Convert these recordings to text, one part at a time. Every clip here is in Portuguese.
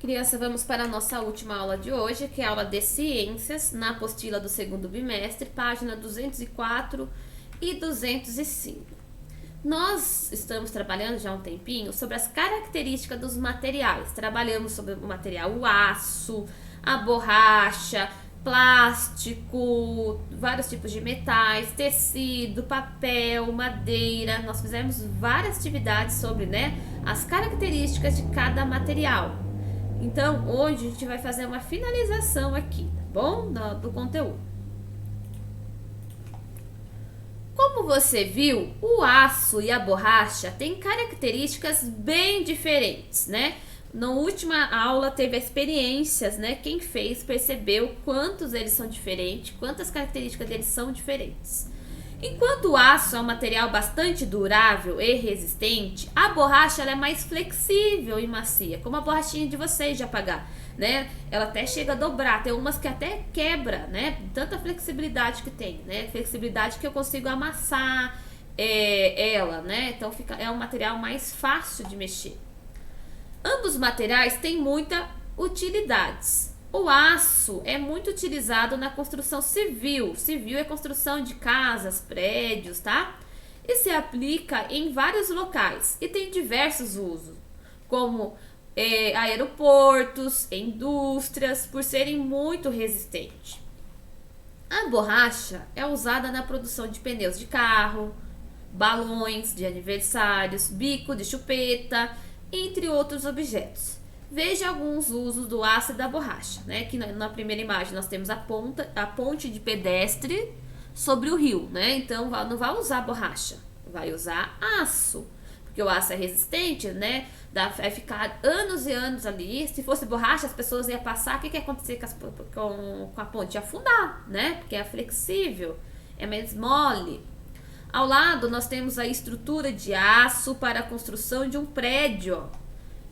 Criança, vamos para a nossa última aula de hoje, que é a aula de ciências, na apostila do segundo bimestre, página 204 e 205. Nós estamos trabalhando já há um tempinho sobre as características dos materiais. Trabalhamos sobre o material, o aço, a borracha, plástico, vários tipos de metais, tecido, papel, madeira. Nós fizemos várias atividades sobre, as características de cada material. Então, hoje a gente vai fazer uma finalização aqui, tá bom? Do conteúdo. Como você viu, o aço e a borracha têm características bem diferentes, né? Na última aula teve experiências, né? Quem fez percebeu quantos eles são diferentes, quantas características deles são diferentes. Enquanto o aço é um material bastante durável e resistente, a borracha ela é mais flexível e macia, como a borrachinha de vocês de apagar, né? Ela até chega a dobrar, tem umas que até quebra, né? Tanta flexibilidade que tem, né? Flexibilidade que eu consigo amassar ela, né? Então é um material mais fácil de mexer. Ambos materiais têm muitas utilidades. O aço é muito utilizado na construção civil. Civil é construção de casas, prédios, tá? E se aplica em vários locais e tem diversos usos, como aeroportos, indústrias, por serem muito resistentes. A borracha é usada na produção de pneus de carro, balões de aniversários, bico de chupeta, entre outros objetos. Veja alguns usos do aço e da borracha, né? Que na primeira imagem nós temos a ponte de pedestre sobre o rio, né? Então não vai usar borracha, vai usar aço, porque o aço é resistente, né? Vai ficar anos e anos ali. Se fosse borracha, as pessoas iam passar. O que ia acontecer com a ponte? Ia afundar, né? Porque é flexível, é mais mole. Ao lado nós temos a estrutura de aço para a construção de um prédio, ó.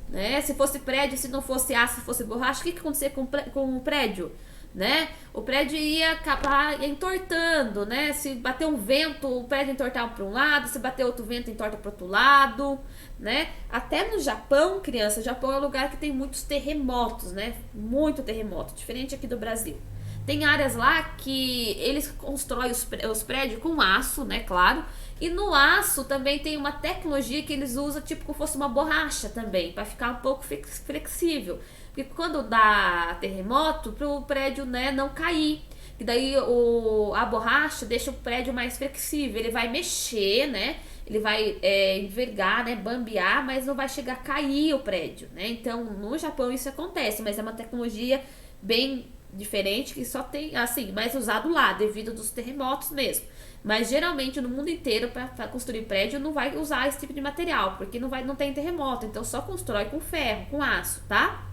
Né? Se fosse prédio, se não fosse aço, se fosse borracha, o que ia acontecer com o prédio? Né? O prédio ia acabar entortando, né? Se bater um vento, o prédio entortava para um lado, se bater outro vento, entorta para outro lado, né? Até no Japão, criança, o Japão é um lugar que tem muitos terremotos, né? Muito terremoto, diferente aqui do Brasil. Tem áreas lá que eles constroem os prédios com aço, né, claro. E no aço também tem uma tecnologia que eles usam tipo como fosse uma borracha também, para ficar um pouco flexível. Porque quando dá terremoto, para o prédio, né, não cair. E daí a borracha deixa o prédio mais flexível. Ele vai mexer, né? Ele vai envergar, né, bambear, mas não vai chegar a cair o prédio, né? Então, no Japão isso acontece, mas é uma tecnologia bem diferente que só tem, assim, mais usado lá, devido dos terremotos mesmo. Mas geralmente no mundo inteiro, para construir prédio, não vai usar esse tipo de material, porque não tem terremoto, então só constrói com ferro, com aço, tá?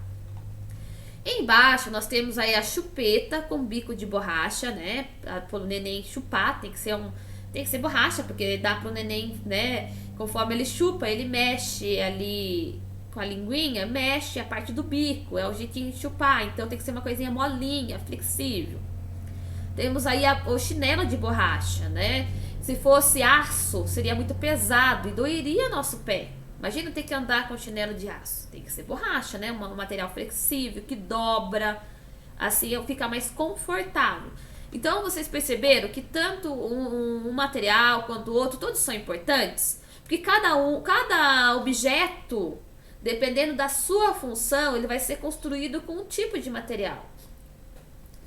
Embaixo nós temos aí a chupeta com bico de borracha, né? Para o neném chupar, tem que ser borracha, porque dá para o neném, né? Conforme ele chupa, ele mexe ali com a linguinha, mexe a parte do bico, é o jeitinho de chupar, então tem que ser uma coisinha molinha, flexível. Temos aí o chinelo de borracha, né? Se fosse aço, seria muito pesado e doeria nosso pé. Imagina ter que andar com chinelo de aço. Tem que ser borracha, né? Um material flexível, que dobra, assim fica mais confortável. Então vocês perceberam que tanto um material quanto o outro, todos são importantes? Porque cada objeto, dependendo da sua função, ele vai ser construído com um tipo de material.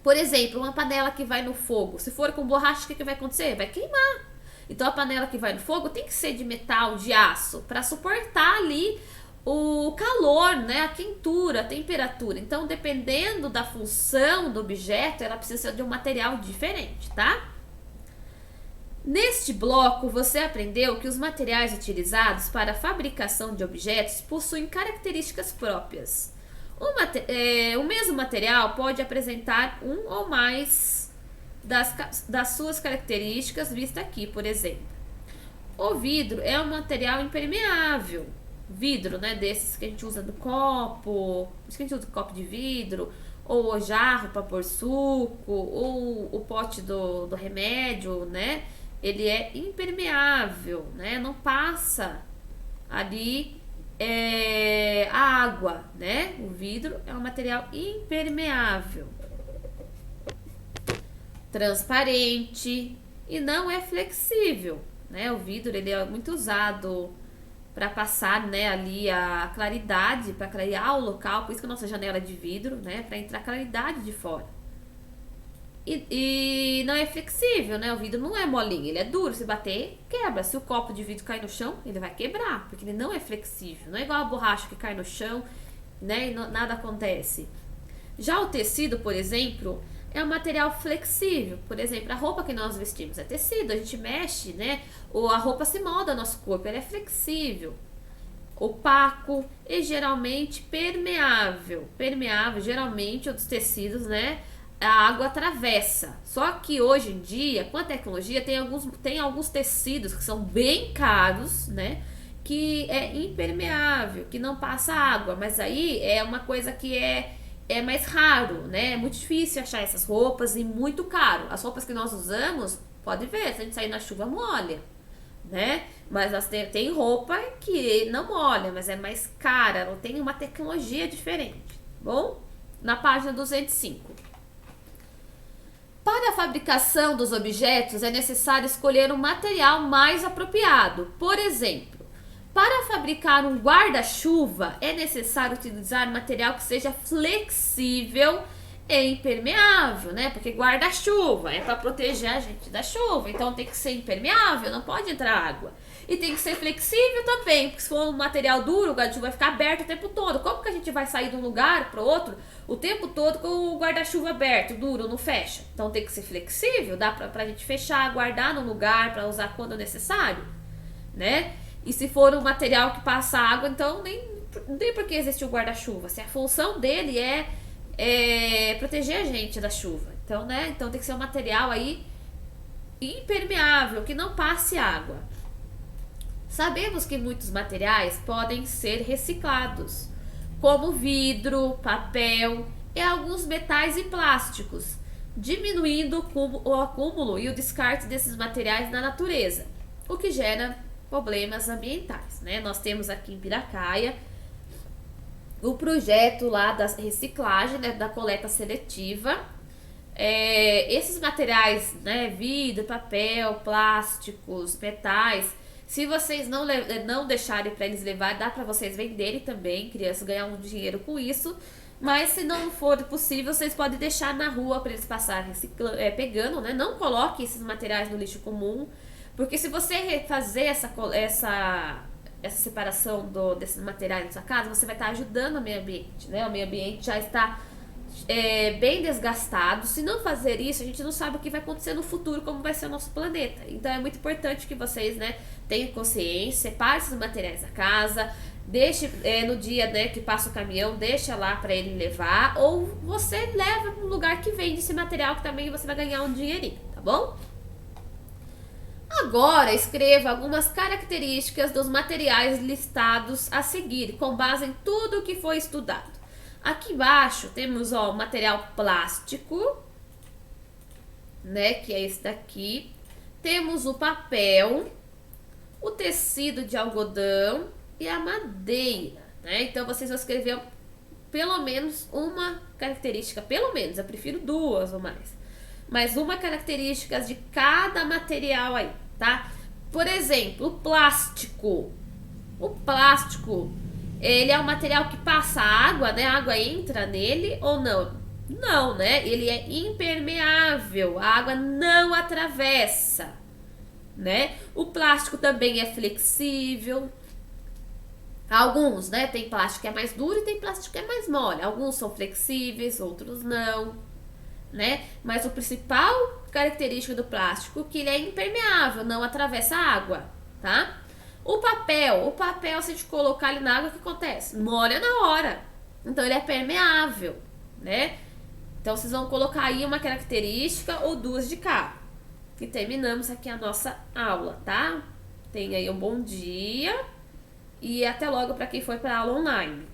Por exemplo, uma panela que vai no fogo, se for com borracha, o que vai acontecer? Vai queimar. Então a panela que vai no fogo tem que ser de metal, de aço, para suportar ali o calor, né? A quentura, a temperatura. Então, dependendo da função do objeto, ela precisa de um material diferente, tá? Neste bloco, você aprendeu que os materiais utilizados para a fabricação de objetos possuem características próprias. O mesmo material pode apresentar um ou mais das suas características vista aqui, por exemplo. O vidro é um material impermeável. Vidro, né, desses que a gente usa no copo, que a gente usa copo de vidro, ou o jarro para pôr suco, ou o pote do remédio, né? Ele é impermeável, né? Não passa ali a água, né? O vidro é um material impermeável, transparente e não é flexível, né? O vidro ele é muito usado para passar, né, ali a claridade, para clarear o local, por isso que a nossa janela é de vidro, né, para entrar claridade de fora. E não é flexível, né? O vidro não é molinho, ele é duro. Se bater, quebra. Se o copo de vidro cair no chão, ele vai quebrar, porque ele não é flexível. Não é igual a borracha que cai no chão, né? E nada acontece. Já o tecido, por exemplo, é um material flexível. Por exemplo, a roupa que nós vestimos é tecido, a gente mexe, né? Ou a roupa se molda ao nosso corpo, ela é flexível. Opaco e geralmente permeável. Permeável, geralmente, outros tecidos, né? A água atravessa. Só que hoje em dia, com a tecnologia, tem alguns tecidos que são bem caros, né? Que é impermeável, que não passa água. Mas aí é uma coisa que é mais raro, né? É muito difícil achar essas roupas e muito caro. As roupas que nós usamos, pode ver, se a gente sair na chuva, molha, né? Mas nós tem roupa que não molha, mas é mais cara, não tem uma tecnologia diferente, bom? Na página 205. Para a fabricação dos objetos é necessário escolher um material mais apropriado. Por exemplo, para fabricar um guarda-chuva é necessário utilizar material que seja flexível e impermeável, né? Porque guarda-chuva é para proteger a gente da chuva, então tem que ser impermeável, não pode entrar água. E tem que ser flexível também, porque se for um material duro, o guarda-chuva vai ficar aberto o tempo todo. Como que a gente vai sair de um lugar para o outro o tempo todo com o guarda-chuva aberto, duro, não fecha? Então tem que ser flexível, dá pra gente fechar, guardar no lugar para usar quando necessário, né? E se for um material que passa água, então não tem por que existir o guarda-chuva. Se a função dele é proteger a gente da chuva. Então, né? Então tem que ser um material aí impermeável, que não passe água. Sabemos que muitos materiais podem ser reciclados, como vidro, papel e alguns metais e plásticos, diminuindo o acúmulo e o descarte desses materiais na natureza, o que gera problemas ambientais, né? Nós temos aqui em Piracaia o projeto lá da reciclagem, né, da coleta seletiva. Esses materiais, né, vidro, papel, plásticos, metais, se vocês não deixarem para eles levar, dá para vocês venderem também, crianças ganhar um dinheiro com isso. Mas se não for possível, vocês podem deixar na rua para eles passarem pegando, né? Não coloque esses materiais no lixo comum, porque se você fazer essa separação desses materiais na sua casa, você vai estar ajudando o meio ambiente, né? O meio ambiente já está bem desgastado. Se não fazer isso, a gente não sabe o que vai acontecer no futuro, como vai ser o nosso planeta. Então é muito importante que vocês, né, tenham consciência, separe esses materiais da casa, deixe no dia, né, que passa o caminhão, deixa lá para ele levar, ou você leva para um lugar que vende esse material, que também você vai ganhar um dinheirinho, tá bom? Agora escreva algumas características dos materiais listados a seguir, com base em tudo o que foi estudado. Aqui embaixo temos o material plástico, né, que é esse daqui. Temos o papel, o tecido de algodão e a madeira, né? Então vocês vão escrever pelo menos uma característica, pelo menos, eu prefiro duas ou mais. Mas uma característica de cada material aí, tá? Por exemplo, o plástico. O plástico, ele é um material que passa água, né? A água entra nele ou não? Não, né? Ele é impermeável, a água não atravessa, né? O plástico também é flexível. Alguns, né? Tem plástico que é mais duro e tem plástico que é mais mole. Alguns são flexíveis, outros não, né? Mas o principal característica do plástico é que ele é impermeável, não atravessa a água, tá? O papel, se a gente colocar ele na água, o que acontece? Molha na hora. Então ele é permeável, né? Então vocês vão colocar aí uma característica ou duas de cada. E terminamos aqui a nossa aula, tá? Tenha aí um bom dia e até logo para quem foi para a aula online.